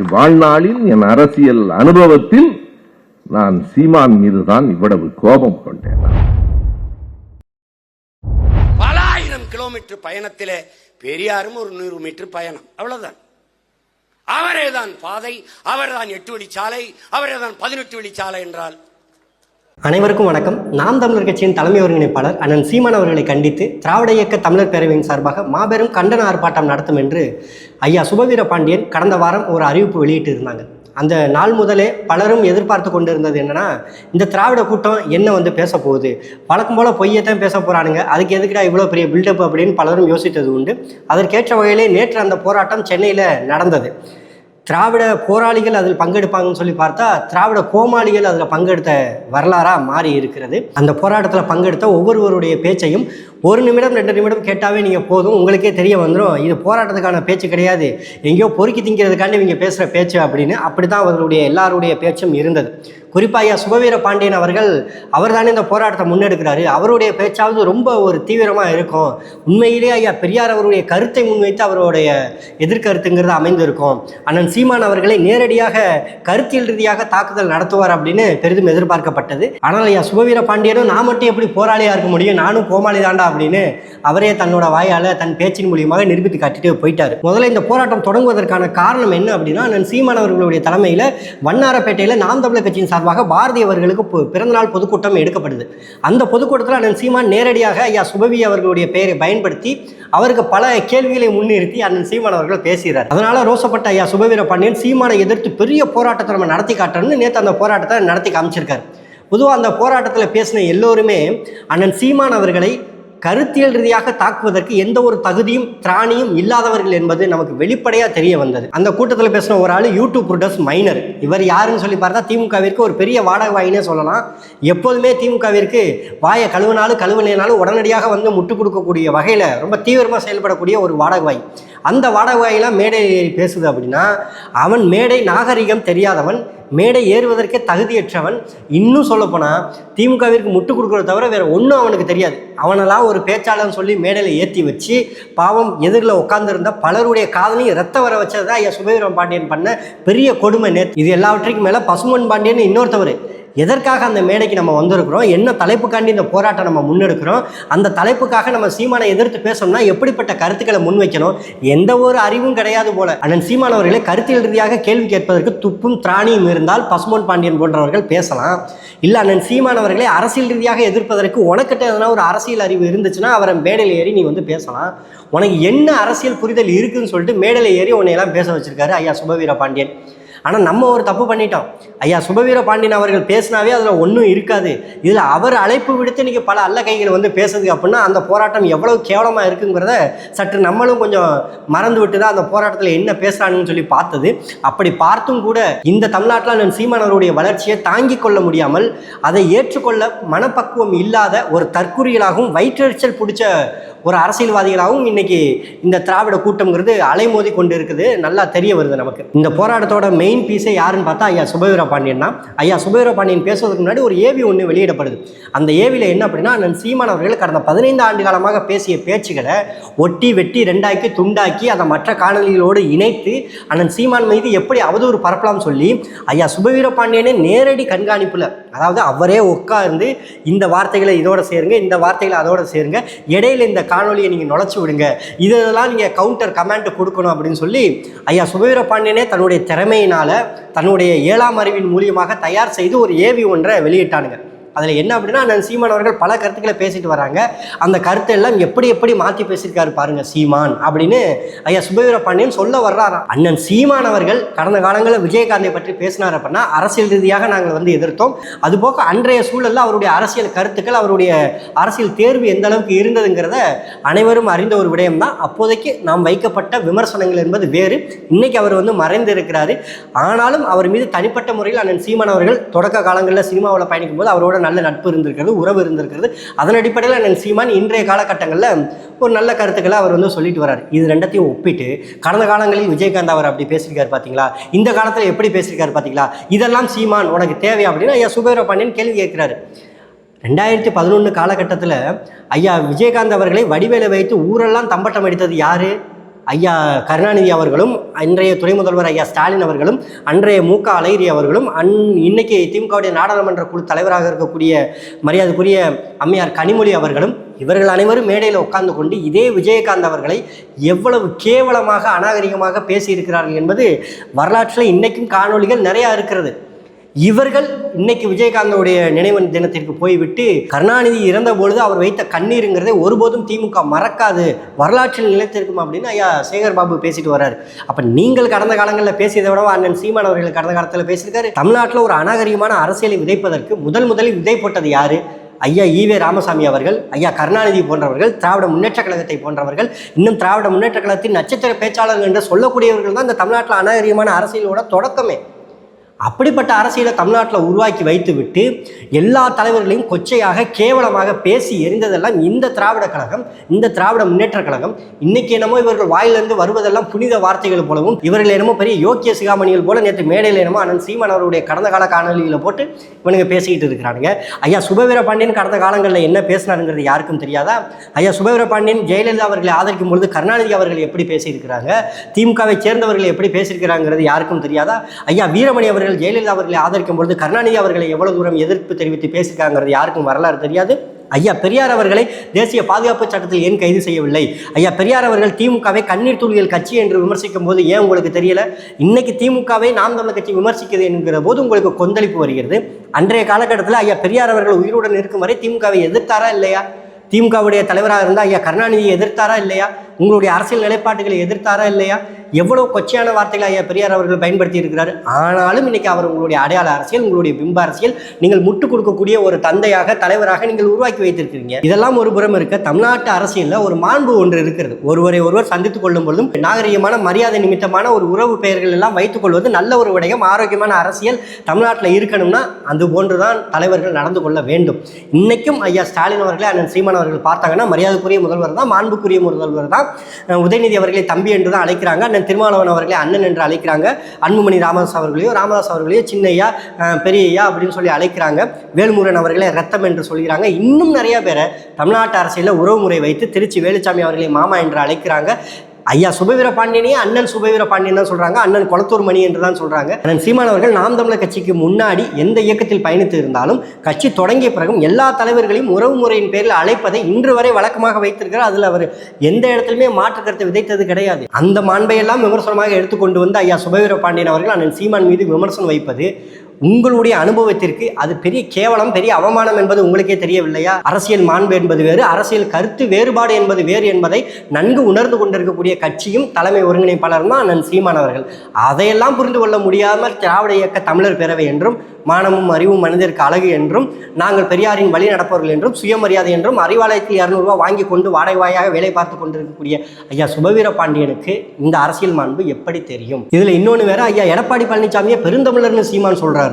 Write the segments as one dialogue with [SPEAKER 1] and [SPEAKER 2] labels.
[SPEAKER 1] இன்றைக்கு வாழ்நாளில் என் அரசியல் அனுபவத்தில் நான் சீமான் மீதுதான் இவ்வளவு கோபம் கொண்டேன்.
[SPEAKER 2] பல ஆயிரம் கிலோமீட்டர் பயணத்திலே பெரியாரும் ஒரு 100 மீட்டர் பயணம், அவ்வளவுதான். அவரேதான் பாதை, அவர்தான் 8 வழிச்சாலை, அவரேதான் 18 வழிச்சாலை என்றால்.
[SPEAKER 3] அனைவருக்கும் வணக்கம். நாம் தமிழர் கட்சியின் தலைமை ஒருங்கிணைப்பாளர் அண்ணன் சீமான் அவர்களை கண்டித்து திராவிட இயக்க தமிழர் பேரவையின் சார்பாக மாபெரும் கண்டன ஆர்ப்பாட்டம் நடத்தும் என்று ஐயா சுபவீர பாண்டியன் கடந்த வாரம் ஒரு அறிவிப்பு வெளியிட்டு இருந்தாங்க. அந்த நாள் முதலே பலரும் எதிர்பார்த்து கொண்டிருந்தது என்னன்னா, இந்த திராவிட கூட்டம் என்ன பேச போகுது, வழக்கம் போல பொய்யத்தான் பேச போறானுங்க, அதுக்கு எதுக்குடா இவ்வளோ பெரிய பில்டப் அப்படின்னு பலரும் யோசித்தது உண்டு. அதற்கேற்ற வகையிலே நேற்று அந்த போராட்டம் சென்னையில் நடந்தது. திராவிட போராளிகள் அதில் பங்கெடுப்பாங்கன்னு சொல்லி பார்த்தா திராவிட கோமாளிகள் அதில் பங்கெடுத்த வரலாறாக மாறி இருக்கிறது. அந்த போராட்டத்தில் பங்கெடுத்த ஒவ்வொருவருடைய பேச்சையும் 1 நிமிடம் 2 நிமிடம் கேட்டாவே நீங்கள் போதும், உங்களுக்கே தெரிய வந்துடும் இது போராட்டத்துக்கான பேச்சு கிடையாது, எங்கேயோ பொறுக்கி திங்கிறதுக்காண்டி இவங்க பேசுகிற பேச்சு அப்படின்னு. அப்படி தான் அவர்களுடைய எல்லாருடைய பேச்சும் இருந்தது. குறிப்பாக ஐயா சுபவீர பாண்டியன் அவர் தானே இந்த போராட்டத்தை முன்னெடுக்கிறாரு, அவருடைய பேச்சாவது ரொம்ப ஒரு தீவிரமாக இருக்கும். உண்மையிலேயே ஐயா பெரியார் அவருடைய கருத்தை முன்வைத்து அவருடைய எதிர்கருத்துங்கிறது அமைந்திருக்கும். அண்ணன் சீமான் அவர்களை நேரடியாக கருத்தியல் ரீதியாக தாக்குதல் நடத்துவார் அப்படின்னு பெரிதும் எதிர்பார்க்கப்பட்டது. ஆனால் ஐயா சுபவீர பாண்டியனும் நான் மட்டும் எப்படி போராளியாக இருக்க முடியும், நானும் கோமாளி தாண்டா அப்படின்னு அவரே தன்னோட வாயால் தன் பேச்சின் மூலியமாக நிரூபித்து காட்டிட்டு போயிட்டார். முதல்ல இந்த போராட்டம் தொடங்குவதற்கான காரணம் என்ன அப்படின்னா, அண்ணன் சீமான் அவர்களுடைய தலைமையில் வண்ணாரப்பேட்டையில் நாம் தமிழர் கட்சியின் சார்பாக பாரதி அவர்களுக்கு பிறந்தநாள் பொதுக்கூட்டம் எடுக்கப்படுது. அந்த பொதுக்கூட்டத்தில் அண்ணன் சீமான் நேரடியாக ஐயா சுபவி அவர்களுடைய பெயரை பயன்படுத்தி அவருக்கு பல கேள்விகளை முன்னிறுத்தி அண்ணன் சீமான் அவர்கள் பேசுகிறார். அதனால ரோசப்பட்ட ஐயா சுபவீர பாண்டியன் சீமானை எதிர்த்து பெரிய போராட்டத்தை நம்ம நடத்தி காட்டுறோம்னு நேற்று அந்த போராட்டத்தை நடத்தி காமிச்சிருக்காரு. பொதுவாக அந்த போராட்டத்தில் பேசின எல்லோருமே அண்ணன் சீமான் அவர்களை கருத்தியல் ரீதியாக தாக்குவதற்கு எந்த ஒரு தகுதியும் திராணியும் இல்லாதவர்கள் என்பது நமக்கு வெளிப்படையாக தெரிய வந்தது. அந்த கூட்டத்தில் பேசின ஒரு ஆள் யூடியூப் புரொடஸ் மைனர். இவர் யாருன்னு சொல்லி பார்த்தா திமுகவிற்கு ஒரு பெரிய வாடகை வாயினே சொல்லலாம். எப்போதுமே திமுகவிற்கு வாயை கழுவுனாலும் உடனடியாக முட்டு கொடுக்கக்கூடிய வகையில் ரொம்ப தீவிரமாக செயல்படக்கூடிய ஒரு வாடகை வாய். அந்த வாடகை வாயெல்லாம் மேடை ஏறி பேசுது அப்படின்னா அவன் மேடை நாகரிகம் தெரியாதவன், மேடை ஏறுவதற்கே தகுதியற்றவன். இன்னும் சொல்லப்போனால் திமுகவிற்கு முட்டு கொடுக்குறத தவிர வேறு ஒன்றும் அவனுக்கு தெரியாது. அவனெல்லாம் ஒரு பேச்சாளர்னு சொல்லி மேடையில் ஏற்றி வச்சு பாவம் எதிரில் உட்காந்துருந்த பலருடைய காதலையும் ரத்த வர வச்சதான் ஐயா சுபவீர பாண்டியன் பண்ண பெரிய கொடுமை. நேற்று இது எல்லாவற்றுக்கும் மேலே பசுமன் பாண்டியன் இன்னொருத்தவர் எதற்காக அந்த மேடைக்கு நம்ம வந்திருக்கிறோம், என்ன தலைப்புக்காண்டி இந்த போராட்டம் நம்ம முன்னெடுக்கிறோம், அந்த தலைப்புக்காக நம்ம சீமானை எதிர்த்து பேசணும்னா எப்படிப்பட்ட கருத்துக்களை முன்வைக்கணும், எந்த ஒரு அறிவும் கிடையாது போல. அண்ணன் சீமான் அவர்களை கருத்தியல் ரீதியாக கேள்வி கேட்பதற்கு துப்பும் திராணியும் இருந்தால் பசுமன் பாண்டியன் போன்றவர்கள் பேசலாம். இல்லை அண்ணன் சீமான் அவர்களை அரசியல் ரீதியாக எதிர்ப்பதற்கு உனக்கிட்ட எதனா ஒரு அரசியல் அறிவு இருந்துச்சுன்னா அவரை மேடையில் ஏறி நீ பேசலாம். உனக்கு என்ன அரசியல் புரிதல் இருக்குதுன்னு சொல்லிட்டு மேடையில் ஏறி உன்னையெல்லாம் பேச வச்சிருக்காரு ஐயா சுபவீர பாண்டியன். ஆனால் நம்ம ஒரு தப்பு பண்ணிட்டோம். ஐயா சுபவீர பாண்டியன் அவர்கள் பேசினாவே அதில் ஒன்றும் இருக்காது. இதில் அவர் அழைப்பு விடுத்து இன்றைக்கி பல அல்ல கைகள் பேசுது அப்படின்னா அந்த போராட்டம் எவ்வளவு கேவலமாக இருக்குங்கிறத சற்று நம்மளும் கொஞ்சம் மறந்து விட்டு தான் அந்த போராட்டத்தில் என்ன பேசுகிறாங்கன்னு சொல்லி பார்த்தது. அப்படி பார்த்தும் கூட இந்த தமிழ்நாட்டில் நான் சீமான் அவருடைய வளர்ச்சியை தாங்கிக் கொள்ள முடியாமல் அதை ஏற்றுக்கொள்ள மனப்பக்குவம் இல்லாத ஒரு தற்குறிகளாகவும் வயிற்றெரிச்சல் பிடிச்ச ஒரு அரசியல்வாதிகளாகவும் இன்னைக்கு இந்த திராவிட கூட்டம்ங்கிறது அலைமோதி கொண்டு இருக்குது. நல்லா தெரிய வருது நமக்கு. இந்த போராட்டத்தோட மெயின் பீஸே யாருன்னு பார்த்தா ஐயா சுபவீர பாண்டியன் தான். ஐயா சுபவீர பாண்டியன் பேசுவதற்கு முன்னாடி ஒரு ஏவி ஒன்று வெளியிடப்படுது. அந்த ஏவியில் என்ன அப்படின்னா, அண்ணன் சீமான் அவர்கள் கடந்த 15 ஆண்டு காலமாக பேசிய பேச்சுகளை ஒட்டி வெட்டி ரெண்டாக்கி துண்டாக்கி அதை மற்ற காணொலிகளோடு இணைத்து அண்ணன் சீமான் மீது எப்படி அவதூறு பரப்பலாம் சொல்லி ஐயா சுபவீர பாண்டியனே நேரடி கண்காணிப்பில், அதாவது அவரே உட்கார்ந்து இந்த வார்த்தைகளை இதோட சேருங்க, இந்த வார்த்தைகளை அதோட சேருங்க, இடையில இந்த காணொலியை நீங்கள் நுழைச்சி விடுங்க, இதெல்லாம் நீங்கள் கவுண்டர் கமெண்ட் கொடுக்கணும் அப்படின்னு சொல்லி ஐயா சுபவீர பாண்டியனே தன்னுடைய திறமையினால் தன்னுடைய 7ஆம் அறிவின் மூலியமாக தயார் செய்து ஒரு ஏவி ஒன்றை வெளியிட்டானுங்க. அதில் என்ன அப்படின்னா, அண்ணன் சீமான் அவர்கள் பல கருத்துக்களை பேசிட்டு வராங்க. அந்த கருத்தை எல்லாம் எப்படி மாற்றி பேசியிருக்காரு பாருங்க சீமான் அப்படின்னு ஐயா சுபவீர பாண்டியன் சொல்ல வர்றாராம். அண்ணன் சீமான் அவர்கள் கடந்த காலங்களில் விஜயகாந்தை பற்றி பேசினார் அப்படின்னா அரசியல் ரீதியாக நாங்கள் எதிர்த்தோம். அதுபோக அன்றைய சூழலில் அவருடைய அரசியல் கருத்துக்கள், அவருடைய அரசியல் தேர்வு எந்த அளவுக்கு இருந்ததுங்கிறத அனைவரும் அறிந்த ஒரு விடயம் தான். அப்போதைக்கு நாம் வைக்கப்பட்ட விமர்சனங்கள் என்பது வேறு. இன்னைக்கு அவர் மறைந்து இருக்கிறாரு. ஆனாலும் அவர் மீது தனிப்பட்ட முறையில் அண்ணன் சீமான் அவர்கள் தொடக்க காலங்களில் சினிமாவில் பயணிக்கும் போது அவரோட நல்ல நட்பு இருந்திருக்கிறது, உறவு இருந்திருக்கிறது. அதன் அடிப்படையில் அண்ணன் சீமான் இன்றைய காலகட்டங்களில் ஒரு நல்ல கருத்துக்களை அவர் சொல்லிட்டு வர்றாரு. இது ரெண்டத்தையும் ஒப்பிட்டு கடந்த காலங்களில் விஜயகாந்த் அவர் அப்படி பேசியிருக்காரு பார்த்தீங்களா, இந்த காலத்தில் எப்படி பேசியிருக்காரு பார்த்தீங்களா, இதெல்லாம் சீமான் உனக்கு தேவை அப்படின்னு ஐயா சுபவீர பாண்டியன் கேள்வி கேட்கிறாரு. 2011 காலகட்டத்தில் ஐயா விஜயகாந்த் அவர்களை வடிவேலை வைத்து ஊரெல்லாம் தம்பட்டம் அடித்தது யாரு? ஐயா கருணாநிதி அவர்களும், அன்றைய துணை முதல்வர் ஐயா ஸ்டாலின் அவர்களும், அன்றைய மு.க. அழகிரி அவர்களும், இன்னைக்கு திமுகவுடைய நாடாளுமன்ற குழு தலைவராக இருக்கக்கூடிய மரியாதைக்குரிய அம்மையார் கனிமொழி அவர்களும், இவர்கள் அனைவரும் மேடையில் உட்கார்ந்து கொண்டு இதே விஜயகாந்த் அவர்களை எவ்வளவு கேவலமாக அநாகரிகமாக பேசியிருக்கிறார்கள் என்பது வரலாற்றில் இன்னைக்கும் காணொளிகள் நிறையா இருக்கிறது. இவர்கள் இன்னைக்கு விஜயகாந்தோடைய நினைவு தினத்திற்கு போய்விட்டு கருணாநிதி இறந்த பொழுது அவர் வைத்த கண்ணீருங்கிறதை ஒருபோதும் திமுக மறக்காது, வரலாற்றில் நிலைத்திருக்கும் அப்படின்னு ஐயா சேகர் பாபு பேசிட்டு வர்றாரு. அப்போ நீங்கள் கடந்த காலங்களில் பேசியதை விட அண்ணன் சீமான் அவர்கள் கடந்த காலத்தில் பேசியிருக்காரு. தமிழ்நாட்டில் ஒரு அநாகரிகமான அரசியலை விதைப்பதற்கு முதலில் விதை போட்டது யாரு? ஐயா ஈவே ராமசாமி அவர்கள், ஐயா கருணாநிதி போன்றவர்கள், திராவிட முன்னேற்ற கழகத்தை போன்றவர்கள், இன்னும் திராவிட முன்னேற்ற கழகத்தின் நட்சத்திர பேச்சாளர்கள் என்று சொல்லக்கூடியவர்கள் தான் இந்த தமிழ்நாட்டில் அநாகரிகமான அரசியலோட தொடக்கமே. அப்படிப்பட்ட அரசியலை தமிழ்நாட்டில் உருவாக்கி வைத்துவிட்டு எல்லா தலைவர்களையும் கொச்சையாக கேவலமாக பேசி எரிந்ததெல்லாம் இந்த திராவிட கழகம், இந்த திராவிட முன்னேற்ற கழகம். இன்னைக்கு என்னமோ இவர்கள் வாயிலிருந்து வருவதெல்லாம் புனித வார்த்தைகள் போலவும், இவர்கள் என்னமோ பெரிய யோக்கிய சிகாமணிகள் போல நேற்று மேடையில் என்னமோ அண்ணன் சீமான் அவருடைய கடந்த கால காணொலிகளை போட்டு இவனுங்க பேசிக்கிட்டு இருக்கிறானுங்க. ஐயா சுபவீர பாண்டியன் கடந்த காலங்களில் என்ன பேசினாருங்கிறது யாருக்கும் தெரியாதா? ஐயா சுபவீர பாண்டியன் ஜெயலலிதா அவர்களை ஆதரிக்கும் பொழுது கருணாநிதி அவர்கள் எப்படி பேசியிருக்கிறாங்க, திமுகவை சேர்ந்தவர்கள் எப்படி பேசியிருக்கிறாங்கிறது யாருக்கும் தெரியாதா? ஐயா வீரமணி அவர்கள் ஜெயலலிதா அவர்களை ஆதரிக்கும் பொழுது கருணாநிதி அவர்களை எவ்வளவு தூரம் எதிர்ப்பு தெரிவித்து பேசியிருக்காங்கிறது யாருக்கும் வரலாறு தெரியாது. ஐயா பெரியார் அவர்களை தேசிய பாதுகாப்பு சட்டத்தில் ஏன் கைது செய்யவில்லை? ஐயா பெரியார் அவர்கள் திமுகவை கண்ணீர் துளிகள் கட்சி என்று விமர்சிக்கும் போது ஏன் உங்களுக்கு தெரியல? இன்னைக்கு திமுகவை நாம் தமிழர் கட்சி விமர்சிக்கிறது என்கிற போது உங்களுக்கு கொந்தளிப்பு வருகிறது. அன்றைய காலகட்டத்தில் ஐயா பெரியார் அவர்கள் உயிருடன் இருக்கும் வரை திமுகவை எதிர்த்தாரா இல்லையா? திமுகவுடைய தலைவராக இருந்தால் ஐயா கருணாநிதியை எதிர்த்தாரா இல்லையா? உங்களுடைய அரசியல் நிலைப்பாட்டுகளை எதிர்த்தாரா இல்லையா? எவ்வளோ கொச்சையான வார்த்தைகளை ஐயா பெரியார் அவர்கள் பயன்படுத்தி இருக்கிறார். ஆனாலும் இன்னைக்கு அவர் உங்களுடைய அடையாள அரசியல், உங்களுடைய பிம்ப அரசியல், நீங்கள் முட்டுக் கொடுக்கக்கூடிய ஒரு தந்தையாக தலைவராக நீங்கள் உருவாக்கி வைத்திருக்கிறீங்க. இதெல்லாம் ஒரு புறம் இருக்க, தமிழ்நாட்டு அரசியலில் ஒரு மாண்பு ஒன்று இருக்கிறது. ஒருவரை ஒருவர் சந்தித்துக் கொள்ளும் பொழுதும் நாகரிகமான மரியாதை நிமித்தமான ஒரு உறவு பெயர்கள் எல்லாம் வைத்துக் கொள்வது நல்ல ஒரு விடயம். ஆரோக்கியமான அரசியல் தமிழ்நாட்டில் இருக்கணும்னா அது போன்றுதான் தலைவர்கள் நடந்து கொள்ள வேண்டும். இன்னைக்கும் ஐயா ஸ்டாலின் அவர்களை அண்ணன் சீமான் அவர்கள் பார்த்தாங்கன்னா மரியாதைக்குரிய முதல்வர் தான், மாண்புக்குரிய முதல்வர் தான். உதயநிதி அவர்களை தம்பி என்று தான் அழைக்கிறாங்க. திருமாவளவன் அவர்களை அண்ணன் என்று அழைக்கிறாங்க. அன்புமணி ராமதாஸ் அவர்களையோ சின்னையா, பெரியய்யா அப்படின்னு சொல்லி அழைக்கிறாங்க. வேல்முருகன் அவர்களை ரத்தம் என்று சொல்கிறாங்க. இன்னும் நிறைய பேரை தமிழ்நாட்டு அரசியலில் உறவுமுறை வைத்து திருச்சி வேலுச்சாமி அவர்களை மாமா என்று அழைக்கிறாங்க. ஐயா சுபவீர பாண்டியனையே அண்ணன் சுபவீர பாண்டியன் தான் சொல்றாங்க, அண்ணன் கொளத்தூர் மணி என்று தான் சொல்றாங்க. அண்ணன் சீமான் அவர்கள் நாம் தமிழர் கட்சிக்கு முன்னாடி எந்த இயக்கத்தில் பயணித்து இருந்தாலும் கட்சி தொடங்கிய பிறகும் எல்லா தலைவர்களையும் உறவு முறையின் பேரில் அழைப்பதை இன்று வரை வழக்கமாக வைத்திருக்கிறார். அதில் அவர் எந்த இடத்துலையுமே மாற்று கருத்தை விதைத்தது கிடையாது. அந்த மாண்பையெல்லாம் விமர்சனமாக எடுத்துக்கொண்டு வந்து ஐயா சுபவீர பாண்டியன் அவர்கள் அண்ணன் சீமான் மீது விமர்சனம் வைப்பது உங்களுடைய அனுபவத்திற்கு அது பெரிய கேவலம், பெரிய அவமானம் என்பது உங்களுக்கே தெரியவில்லையா? அரசியல் மாண்பு என்பது வேறு, அரசியல் கருத்து வேறுபாடு என்பது வேறு என்பதை நன்கு உணர்ந்து கொண்டிருக்கக்கூடிய கட்சியும் தலைமை ஒருங்கிணைப்பாளரும் தான் அண்ணன் சீமான் அவர்கள். அதையெல்லாம் புரிந்து கொள்ள முடியாமல் திராவிட இயக்க தமிழர் பேரவை என்றும், மானமும் அறிவும் மனிதருக்கு அழகு என்றும், நாங்கள் பெரியாரின் வழி நடப்பவர்கள் என்றும், சுயமரியாதை என்றும், அறிவாலயத்தில் 200 ரூபா வாங்கி கொண்டு வாடகை வாயாக வேலை பார்த்து கொண்டிருக்கக்கூடிய ஐயா சுபவீர பாண்டியனுக்கு இந்த அரசியல் மாண்பு எப்படி தெரியும்? இதுல இன்னொன்று வேற, ஐயா எடப்பாடி பழனிசாமியை பெருந்தமிழர்னு சீமான் சொல்றாரு.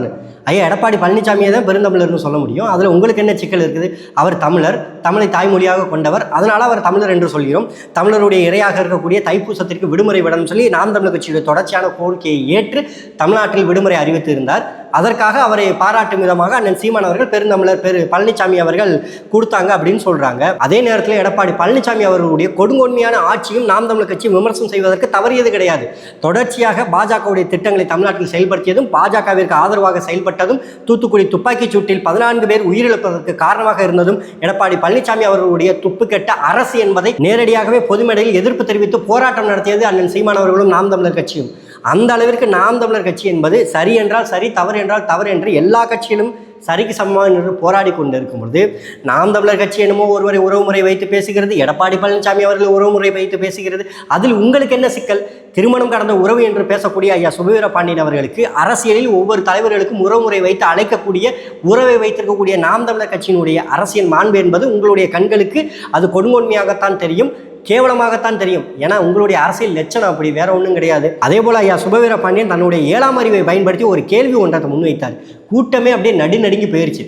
[SPEAKER 3] ஐயா எடப்பாடி பழனிசாமியை தான் பெருந்தமிழர்னு சொல்ல முடியும். அதில் உங்களுக்கு என்ன சிக்கல் இருக்குது? அவர் தமிழர், தமிழை தாய்மொழியாக கொண்டவர், அதனால அவர் தமிழர் என்று சொல்கிறோம். தமிழருடைய இரையாக இருக்கக்கூடிய தைப்பூசத்திற்கு விடுமுறை விடணும்னு சொல்லி நாம் தமிழர் கட்சியுடைய தொடர்ச்சியான கோரிக்கையை ஏற்று தமிழ்நாட்டில் விடுமுறை அறிவித்து இருந்தார். அதற்காக அவரை பாராட்டும் விதமாக அண்ணன் சீமான் அவர்கள் பெருந்தமிழர் பழனிசாமி அவர்கள் கொடுத்தாங்க அப்படின்னு சொல்றாங்க. அதே நேரத்தில் எடப்பாடி பழனிசாமி அவர்களுடைய கொடுங்கொன்மையான ஆட்சியும் நாம் தமிழர் கட்சி விமர்சனம் செய்வதற்கு தவறியது கிடையாது. தொடர்ச்சியாக பாஜகவுடைய திட்டங்களை தமிழ்நாட்டில் செயல்படுத்தியதும், பாஜகவிற்கு ஆதரவாக செயல்பட்டதும், தூத்துக்குடி துப்பாக்கிச் சூட்டில் 14 பேர் உயிரிழப்பதற்கு காரணமாக இருந்ததும் எடப்பாடி பழனிசாமி அவர்களுடைய துப்புக்கெட்ட அரசு என்பதை நேரடியாகவே பொதுமேடையில் எதிர்ப்பு தெரிவித்து போராட்டம் நடத்தியது அண்ணன் சீமான் அவர்களும் நாம் தமிழர் கட்சியும். அந்த அளவிற்கு நாம் தமிழர் கட்சி என்பது சரி என்றால் சரி, தவறு என்றால் தவறு என்று எல்லா கட்சியிலும் சரிக்கு சமமாக நின்று போராடி கொண்டு இருக்கும் பொழுது நாம் தமிழர் கட்சி என்னமோ ஒருவரை உறவுமுறை வைத்து பேசுகிறது, எடப்பாடி பழனிசாமி அவர்கள் உறவுமுறை வைத்து பேசுகிறது. அதில் உங்களுக்கு என்ன சிக்கல்? திருமணம் கடந்த உறவு என்று பேசக்கூடிய ஐயா சுபவீர பாண்டியன் அவர்களுக்கு அரசியலில் ஒவ்வொரு தலைவர்களுக்கும் உறவுமுறை வைத்து அழைக்கக்கூடிய, உறவை வைத்திருக்கக்கூடிய நாம் தமிழர் கட்சியினுடைய அரசியல் மாண்பு என்பது உங்களுடைய கண்களுக்கு அது கொடுங்கொன்மையாகத்தான் தெரியும், கேவலமாகத்தான் தெரியும். ஏன்னா உங்களுடைய அரசியல் லட்சணம் அப்படி, வேற ஒன்றும் கிடையாது. அதே போல ஐயா சுபவீர பாண்டியன் தன்னுடைய 7ஆம் அறிவை பயன்படுத்தி ஒரு கேள்வி ஒன்றத்தை முன்வைத்தார். கூட்டமே அப்படியே நடுநடுங்கி போயிருச்சு.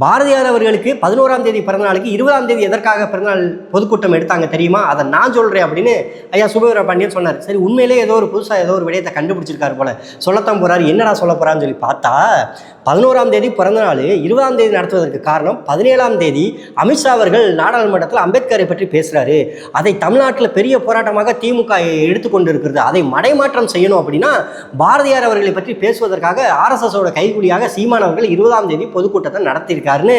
[SPEAKER 3] பாரதியார் அவர்களுக்கு 11ஆம் தேதி பிறந்தநாளுக்கு 20ஆம் தேதி எதற்காக பிறந்தநாள் பொதுக்கூட்டம் எடுத்தாங்க தெரியுமா? அதை நான் சொல்கிறேன் அப்படின்னு ஐயா சுபவீர பாண்டியன் சொன்னார். சரி, உண்மையிலே ஏதோ ஒரு புதுசாக ஏதோ ஒரு விடயத்தை கண்டுபிடிச்சிருக்காரு போல, சொல்லத்தான் போகிறாரு. என்னடா சொல்ல போகிறான்னு சொல்லி பார்த்தா 11ஆம் தேதி பிறந்தநாள் 20ஆம் தேதி நடத்துவதற்கு காரணம் 17ஆம் தேதி அமித்ஷா அவர்கள் நாடாளுமன்றத்தில் அம்பேத்கரை பற்றி பேசுகிறாரு. அதை தமிழ்நாட்டில் பெரிய போராட்டமாக திமுக எடுத்துக்கொண்டு இருக்கிறது. அதை மடைமாற்றம் செய்யணும் அப்படின்னா பாரதியார் அவர்களை பற்றி பேசுவதற்காக RSSோட கைகூலியாக சீமான் அவர்கள் 20ஆம் தேதி பொதுக்கூட்டத்தை நடத்தியிருக்காருன்னு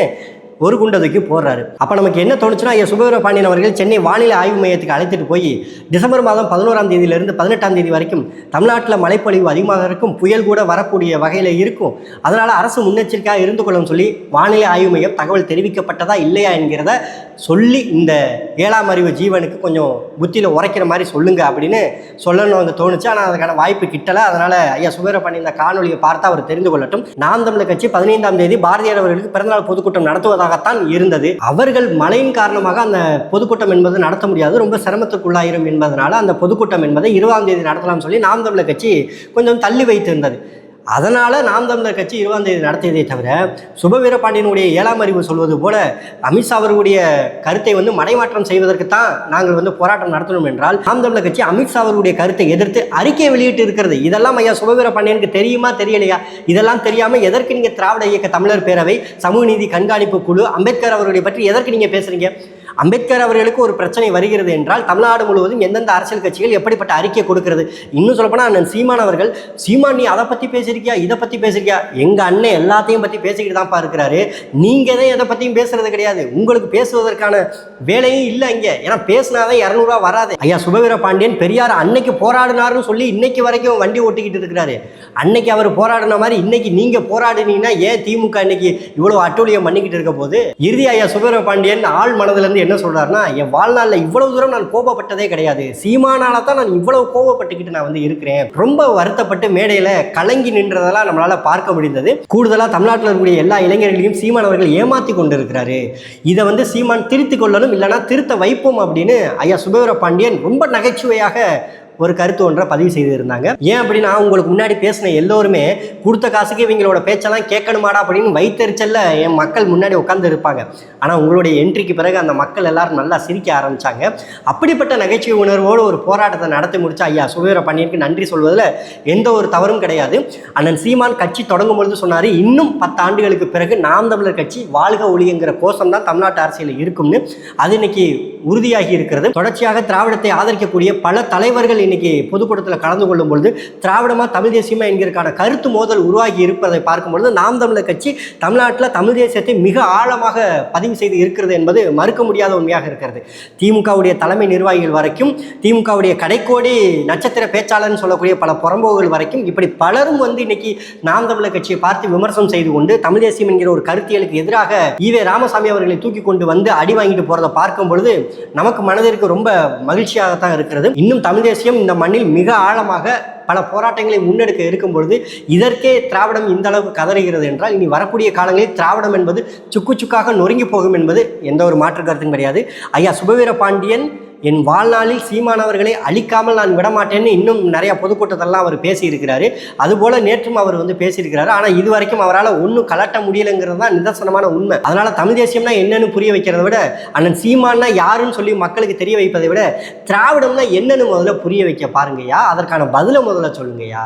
[SPEAKER 3] ஒரு குண்டதுக்கு போடுறாரு. அப்போ நமக்கு என்ன தோணுச்சுன்னா, ஐயா சுபவீர பாண்டியன் அவர்கள் சென்னை வானிலை ஆய்வு மையத்துக்கு அழைத்துட்டு போய் டிசம்பர் மாதம் 11ஆம் தேதியிலிருந்து 18ஆம் தேதி வரைக்கும் தமிழ்நாட்டில் மழைப்பொழிவு அதிகமாக இருக்கும், புயல் கூட வரக்கூடிய வகையில் இருக்கும், அதனால் அரசு முன்னெச்சரிக்கையாக இருந்து கொள்ளும் சொல்லி வானிலை ஆய்வு மையம் தகவல் தெரிவிக்கப்பட்டதா இல்லையா என்கிறத சொல்லி இந்த 7ஆம் அறிவு ஜீவனுக்கு கொஞ்சம் புத்தியில் உரைக்கிற மாதிரி சொல்லுங்க அப்படின்னு சொல்லணும் வந்து தோணுச்சு. ஆனால் அதுக்கான வாய்ப்பு கிட்டலை. அதனால் ஐயா சுபவீர பாண்டியன் இந்த காணொலியை பார்த்து அவர் தெரிந்து கொள்ளட்டும். நாம் தமிழர் கட்சி 15ஆம் தேதி பாரதியார் அவர்களுக்கு பிறந்தநாள் பொதுக்கூட்டம் நடத்துவதாக இருந்தது. அவர்கள் மழையின் காரணமாக அந்த பொதுக்கூட்டம் என்பது நடத்த முடியாது, ரொம்ப சிரமத்துக்குள்ளாயிரும் என்பதனால அந்த பொதுக்கூட்டம் என்பதை 20ஆம் தேதி நடத்தலாம் சொல்லி நாம் தமிழர் கட்சி கொஞ்சம் தள்ளி வைத்திருந்தது. அதனால் நாம் தமிழர் கட்சி 20ஆம் தேதி நடத்தியதை தவிர சுபவீர பாண்டியனுடைய 7ஆம் அறிவு சொல்வது போல அமித்ஷா அவர்களுடைய கருத்தை வந்து மடைமாற்றம் செய்வதற்கு தான் நாங்கள் வந்து போராட்டம் நடத்தணும் என்றால் நாம் தமிழர் கட்சி அமித்ஷா அவர்களுடைய கருத்தை எதிர்த்து அறிக்கை வெளியிட்டு இருக்கிறது. இதெல்லாம் ஐயா சுபவீர பாண்டியனுக்கு தெரியுமா தெரியலையா? இதெல்லாம் தெரியாமல் எதற்கு நீங்கள் திராவிட இயக்க தமிழர் பேரவை, சமூக நீதி கண்காணிப்பு குழு, அம்பேத்கர் அவர்களை பற்றி எதற்கு நீங்கள் பேசுறீங்க? அம்பேத்கர் அவர்களுக்கு ஒரு பிரச்சனை வருகிறது என்றால் தமிழ்நாடு முழுவதும் எந்தெந்த அரசியல் கட்சிகள் எப்படிப்பட்ட அறிக்கை கொடுக்கிறது? இன்னும் சொல்லப்போனால் அண்ணன் சீமான் அவர்கள், சீமான் நீ அதை பற்றி பேசியிருக்கியா, இதை பற்றி பேசியிருக்கியா? எங்கள் அண்ணன் எல்லாத்தையும் பற்றி பேசிக்கிட்டு தான்ப்பா இருக்கிறாரு. நீங்கள் தான் எதை பற்றியும் பேசுறது கிடையாது. உங்களுக்கு பேசுவதற்கான வேலையும் இல்லை இங்கே. ஏன்னா பேசினாதான் 200 ரூபா வராது. ஐயா சுபவீர பாண்டியன் பெரியார் அன்னைக்கு போராடினாருன்னு சொல்லி இன்னைக்கு வரைக்கும் வண்டி ஓட்டிக்கிட்டு இருக்கிறாரு. அன்னைக்கு அவர் போராடின மாதிரி இன்னைக்கு நீங்கள் போராடினீங்கன்னா ஏன் திமுக இன்னைக்கு இவ்வளோ அட்டூழியம் பண்ணிக்கிட்டு இருக்க போது? இறுதி ஐயா சுபவீர பாண்டியன் ஆள் மனதிலிருந்து என்ன சொல்றாருன்னா, என் வாழ்நாளில் இவ்வளவு தூரம் நான் கோபப்பட்டதே கிடையாது, சீமானால தான் நான் இவ்வளவு கோபப்பட்டுக்கிட்டு நான் வந்து இருக்கிறேன். ரொம்ப வருத்தப்பட்டு மேடையில கலங்கி நின்றதெல்லாம் நம்மளால பார்க்க முடிந்தது. கூடுதலா தமிழ்நாட்டில் இருக்கக்கூடிய எல்லா இளைஞர்களையும் சீமான் அவர்கள் ஏமாத்தி கொண்டு இருக்கிறாரு. இதை வந்து சீமான் திருத்திக் கொள்ளணும், இல்லைன்னா திருத்த வைப்போம் அப்படின்னு ஐயா சுபவீர பாண்டியன் ரொம்ப நகைச்சுவையாக ஒரு கருத்து ஒன்றை பதிவு செய்திருந்தாங்க. ஏன் அப்படின்னா, உங்களுக்கு முன்னாடி பேசின எல்லோருமே கொடுத்த காசுக்கு இவங்களோட பேச்செல்லாம் கேட்கணுமாடா அப்படின்னு வைத்தறிச்சல்ல என் மக்கள் முன்னாடி உட்கார்ந்து இருப்பாங்க. ஆனால் உங்களுடைய என்ட்ரிக்கு பிறகு அந்த மக்கள் எல்லாரும் நல்லா சிரிக்க ஆரம்பிச்சாங்க. அப்படிப்பட்ட நகைச்சுவை உணர்வோடு ஒரு போராட்டத்தை நடத்தி முடிச்சா ஐயா சுபவீர பாண்டியனுக்கு நன்றி சொல்வதில் எந்த ஒரு தவறும் கிடையாது. அண்ணன் சீமான் கட்சி தொடங்கும் பொழுது சொன்னார், இன்னும் 10 ஆண்டுகளுக்கு பிறகு நாம் தமிழர் கட்சி வாழ்க ஒளிங்கிற கோஷம் தான் தமிழ்நாட்டு அரசியலில் இருக்கும்னு. அது இன்னைக்கு உறுதியாகி இருக்கிறது. தொடர்ச்சியாக திராவிடத்தை ஆதரிக்கக்கூடிய பல தலைவர்கள் இன்னைக்கு பொதுக்கூட்டத்தில் கலந்து கொள்ளும் பொழுது திராவிடமா தமிழ் தேசியமா என்கிறக்கான கருத்து மோதல் உருவாகி இருப்பதை பார்க்கும்பொழுது நாம் தமிழர் கட்சி தமிழ்நாட்டில் தமிழ் தேசியத்தை மிக ஆழமாக பதிவு செய்து இருக்கிறது என்பது மறுக்க முடியாத உண்மையாக இருக்கிறது. திமுகவுடைய தலைமை நிர்வாகிகள் வரைக்கும், திமுகவுடைய கடைக்கோடி நட்சத்திர பேச்சாளர்னு சொல்லக்கூடிய பல புறம்போகள் வரைக்கும் இப்படி பலரும் வந்து இன்னைக்கு நாம் தமிழர் கட்சியை பார்த்து விமர்சனம் செய்து கொண்டு தமிழ் தேசியம் என்கிற ஒரு கருத்தியலுக்கு எதிராக ஈவே ராமசாமி அவர்களை தூக்கி கொண்டு வந்து அடி வாங்கிட்டு போறதை பார்க்கும் பொழுது நமக்கு மனதிற்கு ரொம்ப மகிழ்ச்சியாகத்தான் இருக்கிறது. இன்னும் தமிழ் தேசியம் இந்த மண்ணில் மிக ஆழமாக பல போராட்டங்களை முன்னெடுக்க இருக்கும் பொழுது இதற்கே திராவிடம் இந்த அளவுக்கு கதறுகிறது என்றால் இனி வரக்கூடிய காலங்களில் திராவிடம் என்பது சுக்கு சுக்காக நொறுங்கி போகும் என்பது எந்த ஒரு மாற்று கருத்தும் கிடையாது. ஐயா சுபவீர பாண்டியன் என் வாழ்நாளில் சீமானவர்களை அழிக்காமல் நான் விடமாட்டேன்னு இன்னும் நிறைய பொதுக்கூட்டத்தெல்லாம் அவர் பேசியிருக்கிறாரு. அதுபோல நேற்றும் அவர் வந்து பேசியிருக்கிறாரு. ஆனால் இது வரைக்கும் அவரால் ஒன்றும் கலட்ட முடியலைங்கிறது தான் நிதர்சனமான உண்மை. அதனால தமிழ் தேசியம்னா என்னன்னு புரிய வைக்கிறத விட, அண்ணன் சீமான்னா யாருன்னு சொல்லி மக்களுக்கு தெரிய வைப்பதை விட திராவிடம்னா என்னன்னு முதல்ல புரிய வைக்க பாருங்கய்யா. அதற்கான பதிலை முதல்ல சொல்லுங்கய்யா.